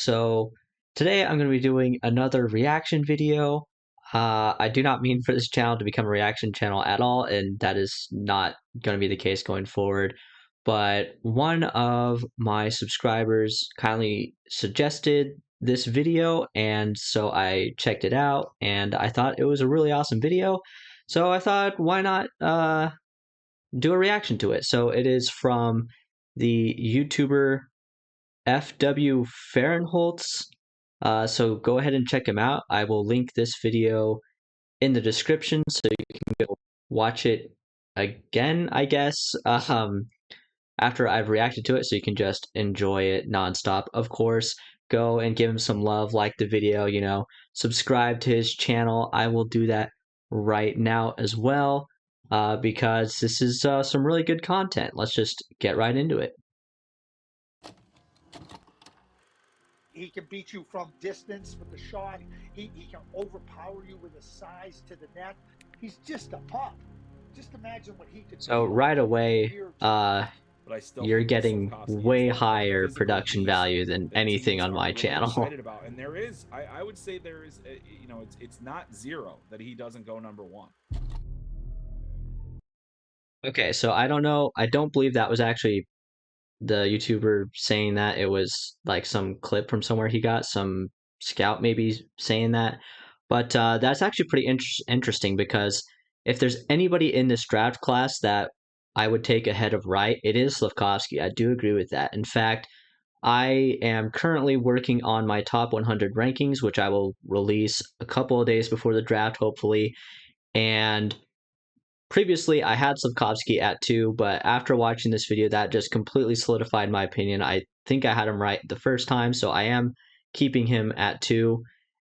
So today I'm going to be doing another reaction video. I do not mean for this channel to become a reaction channel at all, and that is not going to be the case going forward. But one of my subscribers kindly suggested this video, and so I checked it out, and I thought it was a really awesome video. So I thought, why not do a reaction to it? So it is from the YouTuber FW Fahrenholtz. So go ahead and check him out. I will link this video in the description so you can go watch it again, I guess, after I've reacted to it, so you can just enjoy it nonstop. Of course, go and give him some love, like the video, subscribe to his channel. I will do that right now as well, because this is some really good content. Let's just get right into it. He can beat you from distance with the shot. He can overpower you with his size to the net. He's just a pup. Just imagine what he could do. So right away, you're getting way higher production value than anything on my channel. Excited about, and there is, I would say there is, it's not zero that he doesn't go number one. Okay, so I don't know. I don't believe that was actually the YouTuber saying that. It was like some clip from somewhere he got, some scout maybe saying that. But that's actually pretty interesting, because if there's anybody in this draft class that I would take ahead of Wright, it is Slafkovsky. I do agree with that. In fact, I am currently working on my top 100 rankings, which I will release a couple of days before the draft, hopefully. And previously, I had Slafkovsky at 2, but after watching this video, that just completely solidified my opinion. I think I had him right the first time, so I am keeping him at 2.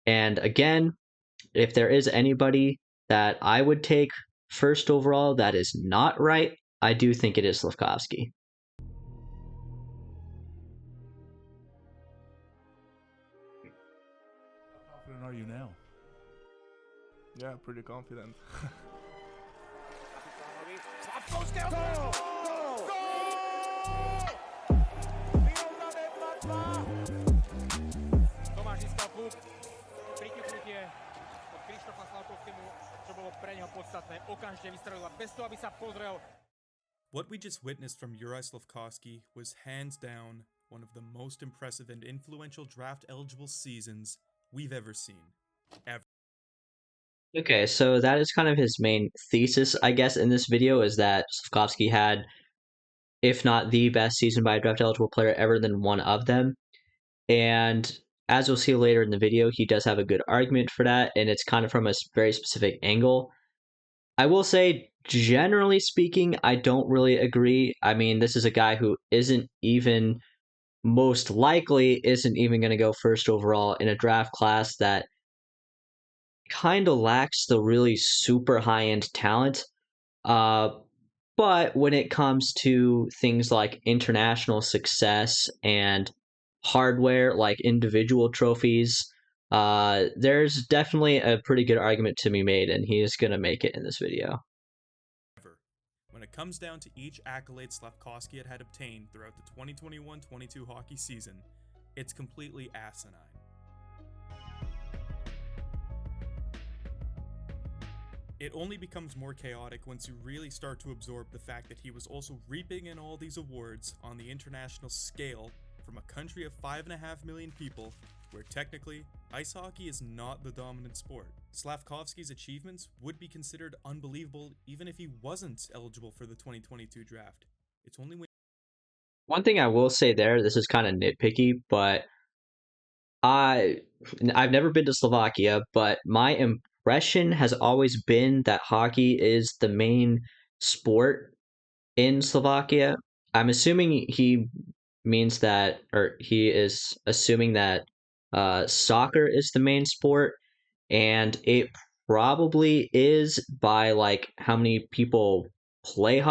And again, if there is anybody that I would take first overall that is not right, I do think it is Slafkovsky. How confident are you now? Yeah, pretty confident. Slafkovsky! Go! Tomáš získal klub. Prikypnutie od Krištofa Slafkovskému, čo bolo pre neho podstatné. Okamžite vystrelil a bez toho, aby sa pozrel. What we just witnessed from Juraj Slafkovsky was hands down one of the most impressive and influential draft-eligible seasons we've ever seen. Ever. Okay, so that is kind of his main thesis, I guess, in this video, is that Slafkovsky had, if not the best season by a draft-eligible player ever, then one of them. And as you'll see later in the video, he does have a good argument for that, and it's kind of from a very specific angle. I will say, generally speaking, I don't really agree. I mean, this is a guy who isn't even, most likely, isn't even going to go first overall in a draft class that kind of lacks the really super high-end talent. But when it comes to things like international success and hardware, like individual trophies, there's definitely a pretty good argument to be made, and he is going to make it in this video. When it comes down to each accolade Slafkovsky had obtained throughout the 2021-22 hockey season, it's completely asinine. It only becomes more chaotic once you really start to absorb the fact that he was also reaping in all these awards on the international scale from a country of 5.5 million people, where technically, ice hockey is not the dominant sport. Slafkovsky's achievements would be considered unbelievable even if he wasn't eligible for the 2022 draft. It's only when... One thing I will say there, this is kind of nitpicky, but I've never been to Slovakia, but my impression has always been that hockey is the main sport in Slovakia. I'm assuming he means that, or he is assuming that soccer is the main sport, and it probably is by like how many people play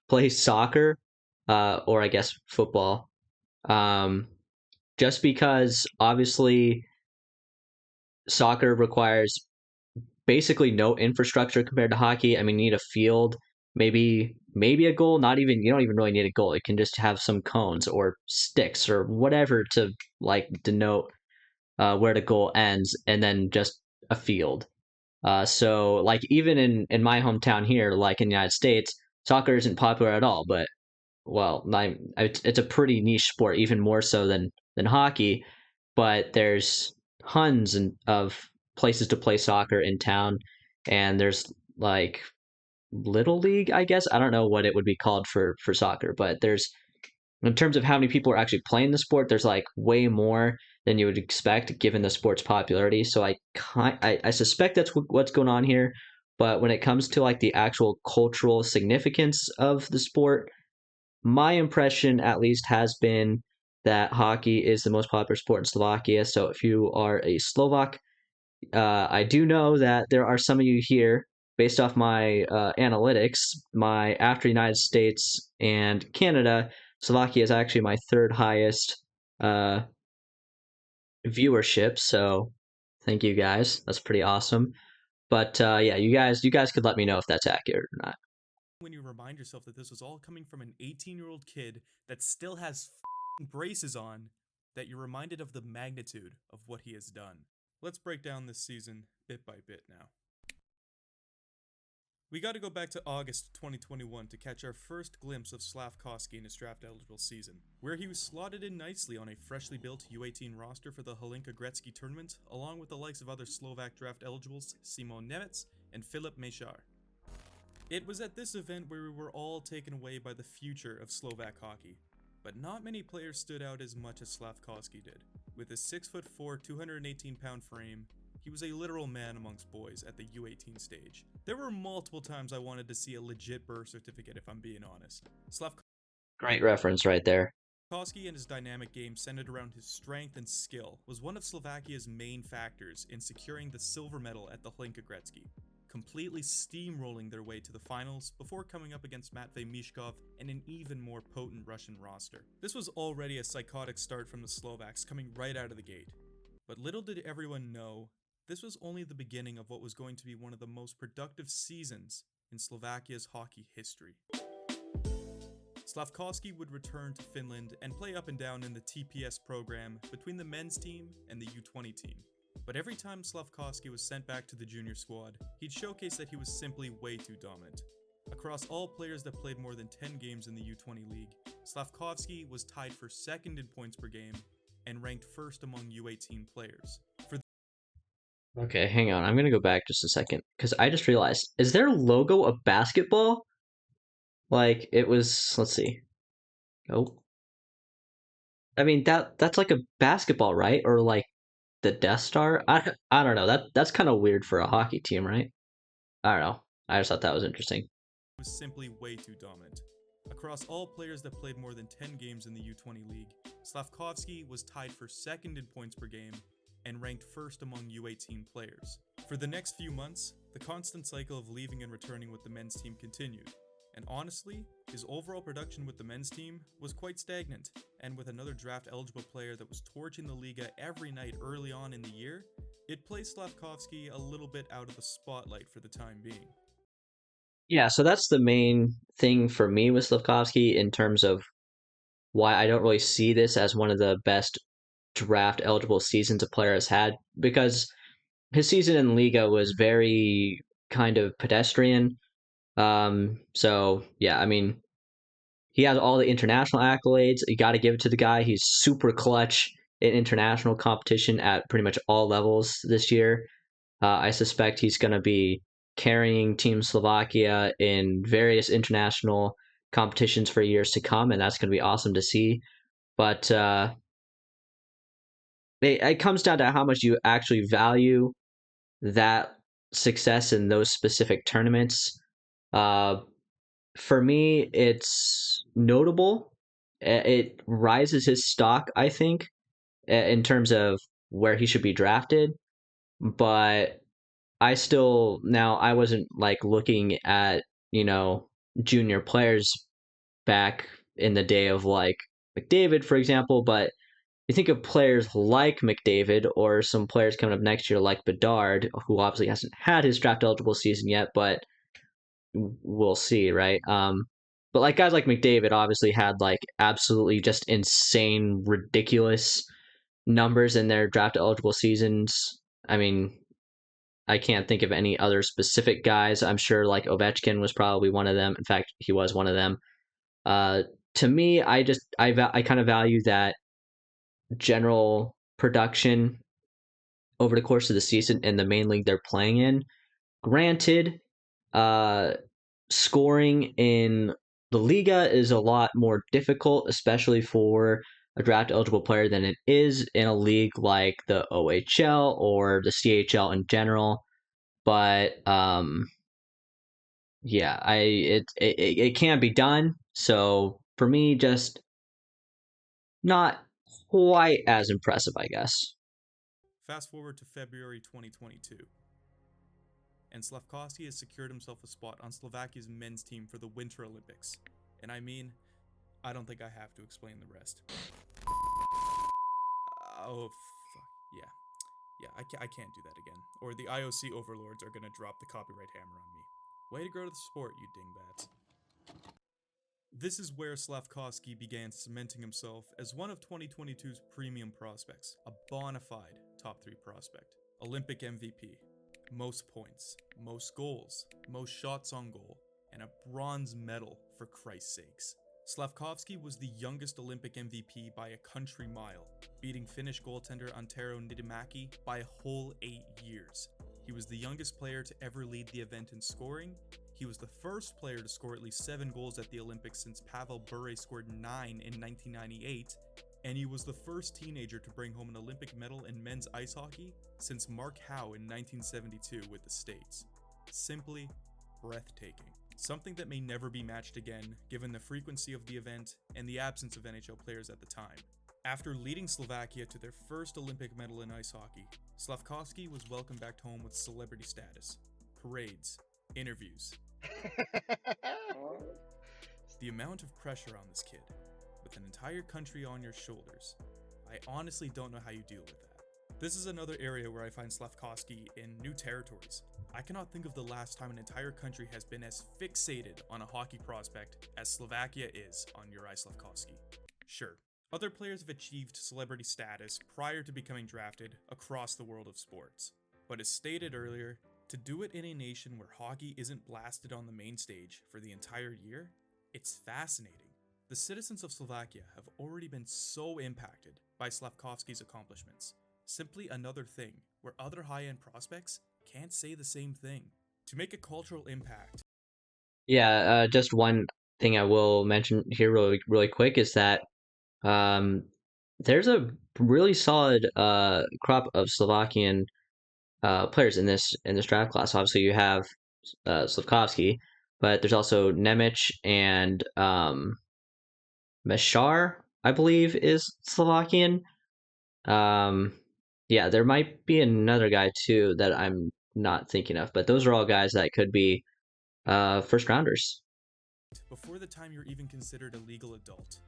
play soccer, or I guess football. Just because obviously soccer requires basically no infrastructure compared to hockey. I mean, you need a field, maybe maybe a goal. Not even you don't even really need a goal. It can just have some cones or sticks or whatever to like denote where the goal ends, and then just a field. So like even in my hometown here, like in the United States, soccer isn't popular at all. But well, it's a pretty niche sport, even more so than hockey. But there's tons of places to play soccer in town, and there's like little league, I guess. I don't know what it would be called for soccer, but there's in terms of how many people are actually playing the sport, there's like way more than you would expect given the sport's popularity. So I suspect that's what's going on here. But when it comes to like the actual cultural significance of the sport, my impression at least has been that hockey is the most popular sport in Slovakia. So if you are a Slovak, I do know that there are some of you here, based off my analytics, my after United States and Canada, Slovakia is actually my third highest uh, viewership. So thank you guys. That's pretty awesome. But yeah, you guys could let me know if that's accurate or not. When you remind yourself that this was all coming from an 18-year-old kid that still has braces on, that you're reminded of the magnitude of what he has done. Let's break down this season bit by bit now. We got to go back to August 2021 to catch our first glimpse of Slafkovsky in his draft-eligible season, where he was slotted in nicely on a freshly built U18 roster for the Hlinka Gretzky tournament, along with the likes of other Slovak draft-eligibles Simon Nemec and Filip Mešár. It was at this event where we were all taken away by the future of Slovak hockey, but not many players stood out as much as Slafkovsky did. With his 6'4", 218-pound frame, he was a literal man amongst boys at the U18 stage. There were multiple times I wanted to see a legit birth certificate, if I'm being honest. Great reference right there. Slafkovsky and his dynamic game centered around his strength and skill was one of Slovakia's main factors in securing the silver medal at the Hlinka Gretzky, completely steamrolling their way to the finals before coming up against Matvei Mishkov and an even more potent Russian roster. This was already a psychotic start from the Slovaks coming right out of the gate. But little did everyone know, this was only the beginning of what was going to be one of the most productive seasons in Slovakia's hockey history. Slafkovsky would return to Finland and play up and down in the TPS program between the men's team and the U20 team. But every time Slafkovsky was sent back to the junior squad, he'd showcase that he was simply way too dominant. Across all players that played more than 10 games in the U20 league, Slafkovsky was tied for second in points per game and ranked first among U18 players. Okay, hang on. I'm gonna go back just a second because I just realized, is their logo a basketball? Like it was. Let's see. Oh, I mean that's like a basketball, right? Or like the Death Star? I don't know. That's kind of weird for a hockey team, right? I don't know. I just thought that was interesting. Was simply way too dominant. Across all players that played more than 10 games in the U20 league, Slafkovsky was tied for second in points per game and ranked first among U18 players. For the next few months, the constant cycle of leaving and returning with the men's team continued. And honestly, his overall production with the men's team was quite stagnant, and with another draft-eligible player that was torching the Liga every night early on in the year, it placed Slafkovsky a little bit out of the spotlight for the time being. Yeah, so that's the main thing for me with Slafkovsky in terms of why I don't really see this as one of the best draft-eligible seasons a player has had, because his season in Liga was very kind of pedestrian. So yeah, I mean, he has all the international accolades. You got to give it to the guy. He's super clutch in international competition at pretty much all levels this year. I suspect he's going to be carrying Team Slovakia in various international competitions for years to come, and that's going to be awesome to see. But it comes down to how much you actually value that success in those specific tournaments. For me, it's notable. It rises his stock, I think, in terms of where he should be drafted. But I wasn't like looking at, junior players back in the day of like McDavid, for example. But you think of players like McDavid or some players coming up next year like Bedard, who obviously hasn't had his draft eligible season yet, but we'll see, right? But like guys like McDavid obviously had like absolutely just insane, ridiculous numbers in their draft eligible seasons. I mean, I can't think of any other specific guys. I'm sure like Ovechkin was probably one of them. In fact, he was one of them. To me, I kind of value that general production over the course of the season in the main league they're playing in. Granted, uh, scoring in the Liga is a lot more difficult, especially for a draft eligible player than it is in a league like the OHL or the CHL in general. But yeah, it can be done. So for me, just not quite as impressive, I guess. Fast forward to February 2022, and Slafkovsky has secured himself a spot on Slovakia's men's team for the Winter Olympics. And I mean, I don't think I have to explain the rest. Oh, fuck. Yeah. Yeah, I can't do that again. Or the IOC overlords are gonna drop the copyright hammer on me. Way to grow the sport, you dingbats. This is where Slafkovsky began cementing himself as one of 2022's premium prospects, a bona fide top 3 prospect. Olympic MVP, most points, most goals, most shots on goal, and a bronze medal for Christ's sakes. Slafkovsky was the youngest Olympic MVP by a country mile, beating Finnish goaltender Antero Niittymaki by a whole 8 years. He was the youngest player to ever lead the event in scoring. He was the first player to score at least 7 goals at the Olympics since Pavel Bure scored 9 in 1998, and he was the first teenager to bring home an Olympic medal in men's ice hockey since Mark Howe in 1972 with the States. Simply breathtaking. Something that may never be matched again, given the frequency of the event and the absence of NHL players at the time. After leading Slovakia to their first Olympic medal in ice hockey, Slafkovsky was welcomed back home with celebrity status, parades, interviews. The amount of pressure on this kid, with an entire country on your shoulders, I honestly don't know how you deal with that. This is another area where I find Slafkovsky in new territories. I cannot think of the last time an entire country has been as fixated on a hockey prospect as Slovakia is on Juraj Slafkovsky. Sure, other players have achieved celebrity status prior to becoming drafted across the world of sports. But as stated earlier, to do it in a nation where hockey isn't blasted on the main stage for the entire year, it's fascinating. The citizens of Slovakia have already been so impacted by Slafkovsky's accomplishments. Simply another thing where other high-end prospects can't say the same thing. To make a cultural impact. Yeah, just one thing I will mention here really quick is that there's a really solid crop of Slovakian players in this draft class. Obviously, you have Slafkovsky, but there's also Nemec and Meshar, I believe, is Slovakian. Yeah, there might be another guy too that I'm not thinking of, but those are all guys that could be first rounders. Before the time you're even considered a legal adult,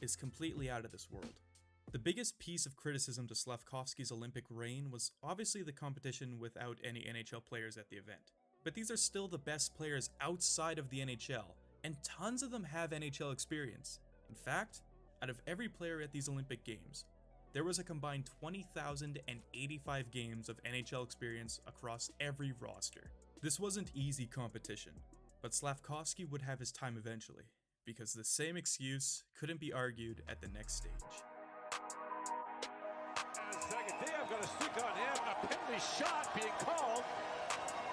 is completely out of this world. The biggest piece of criticism to Slafkovsky's Olympic reign was obviously the competition without any NHL players at the event. But these are still the best players outside of the NHL, and tons of them have NHL experience. In fact, out of every player at these Olympic Games, there was a combined 20,085 games of NHL experience across every roster. This wasn't easy competition, but Slafkovsky would have his time eventually, because the same excuse couldn't be argued at the next stage. And second, they have got a stick on him. A penalty shot being called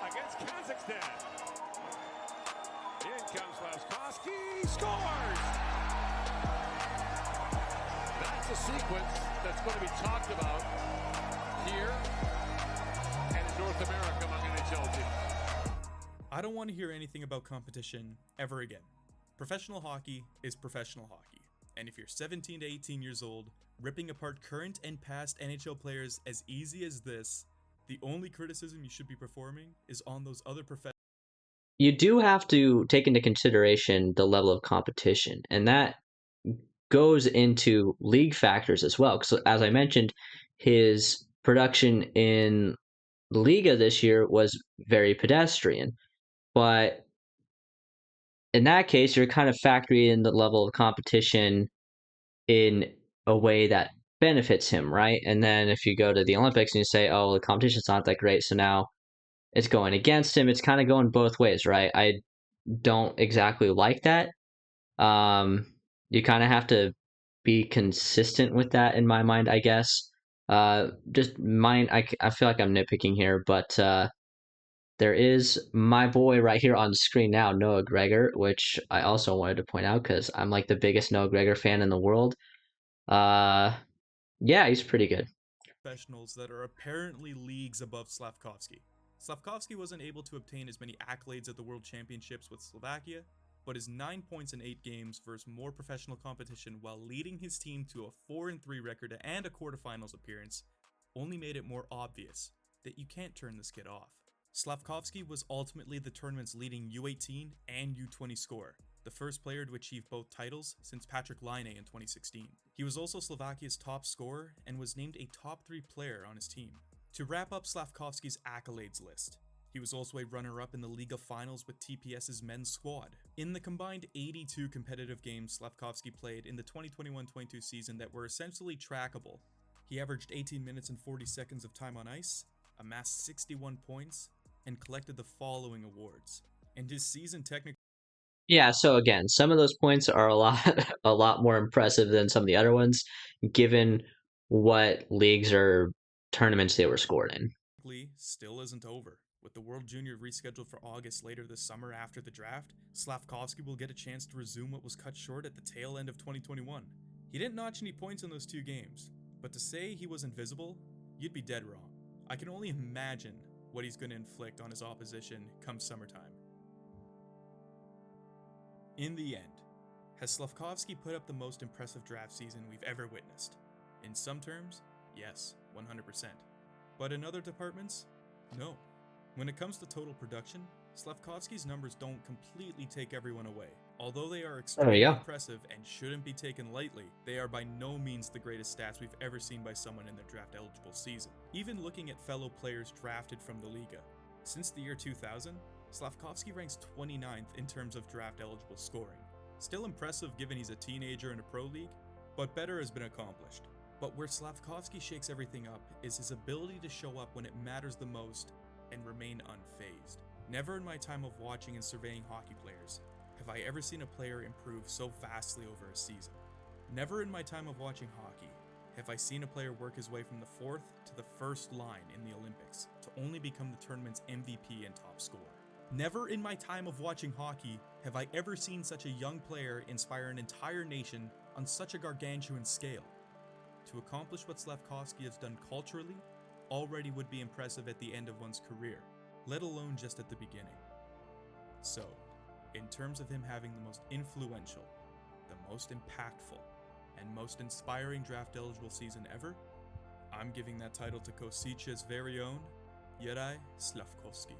against Kazakhstan. In comes Slafkovsky, scores! That's a sequence that's going to be talked about here and in North America among NHL teams. I don't want to hear anything about competition ever again. Professional hockey is professional hockey, and if you're 17 to 18 years old, ripping apart current and past NHL players as easy as this, the only criticism you should be performing is on those other professionals. You do have to take into consideration the level of competition, and that goes into league factors as well. Because as I mentioned, his production in the Liga this year was very pedestrian, but in that case, you're kind of factoring in the level of competition in a way that benefits him, right? And then if you go to the Olympics and you say, oh, the competition's not that great, so now it's going against him, it's kind of going both ways, right? I don't exactly like that. You kind of have to be consistent with that in my mind, I guess. Just mine, I feel like I'm nitpicking here, but there is my boy right here on the screen now, Noah Gregor, which I also wanted to point out because I'm like the biggest Noah Gregor fan in the world. Yeah, he's pretty good. Professionals that are apparently leagues above Slafkovsky. Slafkovsky wasn't able to obtain as many accolades at the World Championships with Slovakia, but his 9 points in 8 games versus more professional competition while leading his team to a 4-3 record and a quarterfinals appearance only made it more obvious that you can't turn this kid off. Slafkovsky was ultimately the tournament's leading U18 and U20 scorer, the first player to achieve both titles since Patrick Laine in 2016. He was also Slovakia's top scorer and was named a top 3 player on his team. To wrap up Slafkovsky's accolades list, he was also a runner-up in the Liga finals with TPS's men's squad. In the combined 82 competitive games Slafkovsky played in the 2021-22 season that were essentially trackable, he averaged 18 minutes and 40 seconds of time on ice, amassed 61 points, and collected the following awards. And his season technically... Yeah, so again, some of those points are a lot more impressive than some of the other ones, given what leagues or tournaments they were scored in. Still isn't over. With the World Junior rescheduled for August later this summer after the draft, Slafkovsky will get a chance to resume what was cut short at the tail end of 2021. He didn't notch any points in those 2 games, but to say he was invisible, you'd be dead wrong. I can only imagine what he's going to inflict on his opposition come summertime. In the end, has Slafkovsky put up the most impressive draft season we've ever witnessed? In some terms, yes, 100%. But in other departments, no. When it comes to total production, Slafkovsky's numbers don't completely take everyone away. Although they are extremely impressive and shouldn't be taken lightly, they are by no means the greatest stats we've ever seen by someone in their draft-eligible season. Even looking at fellow players drafted from the Liga, since the year 2000, Slafkovsky ranks 29th in terms of draft-eligible scoring. Still impressive given he's a teenager in a pro league, but better has been accomplished. But where Slafkovsky shakes everything up is his ability to show up when it matters the most and remain unfazed. Never in my time of watching and surveying hockey players have I ever seen a player improve so vastly over a season. Never in my time of watching hockey have I seen a player work his way from the 4th to the 1st line in the Olympics to only become the tournament's MVP and top scorer. Never in my time of watching hockey have I ever seen such a young player inspire an entire nation on such a gargantuan scale. To accomplish what Slafkovsky has done culturally already would be impressive at the end of one's career, let alone just at the beginning. So, in terms of him having the most influential, the most impactful, and most inspiring draft-eligible season ever, I'm giving that title to Kosicia's very own Juraj Slafkovsky.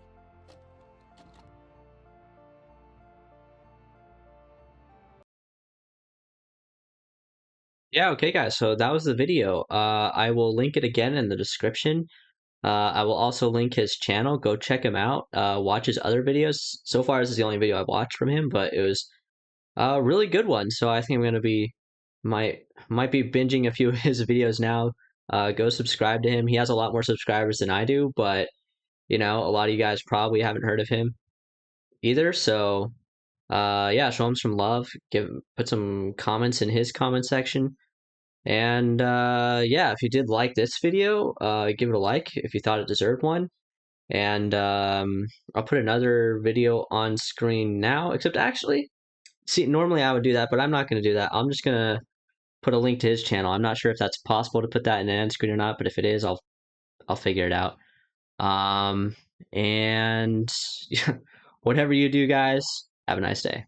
Yeah, okay, guys. So that was the video. I will link it again in the description. I will also link his channel. Go check him out. Watch his other videos. So far, this is the only video I've watched from him, but it was a really good one. So I think I'm gonna be might be binging a few of his videos now. Go subscribe to him. He has a lot more subscribers than I do, but you know, a lot of you guys probably haven't heard of him either. So yeah, show him some love. Put some comments in his comment section. And yeah, if you did like this video, give it a like if you thought it deserved one. And I'll put another video on screen now, except actually, see, normally I would do that, but I'm not going to do that. I'm just going to put a link to his channel. I'm not sure if that's possible to put that in the end screen or not, but if it is, I'll figure it out. And whatever you do, guys, have a nice day.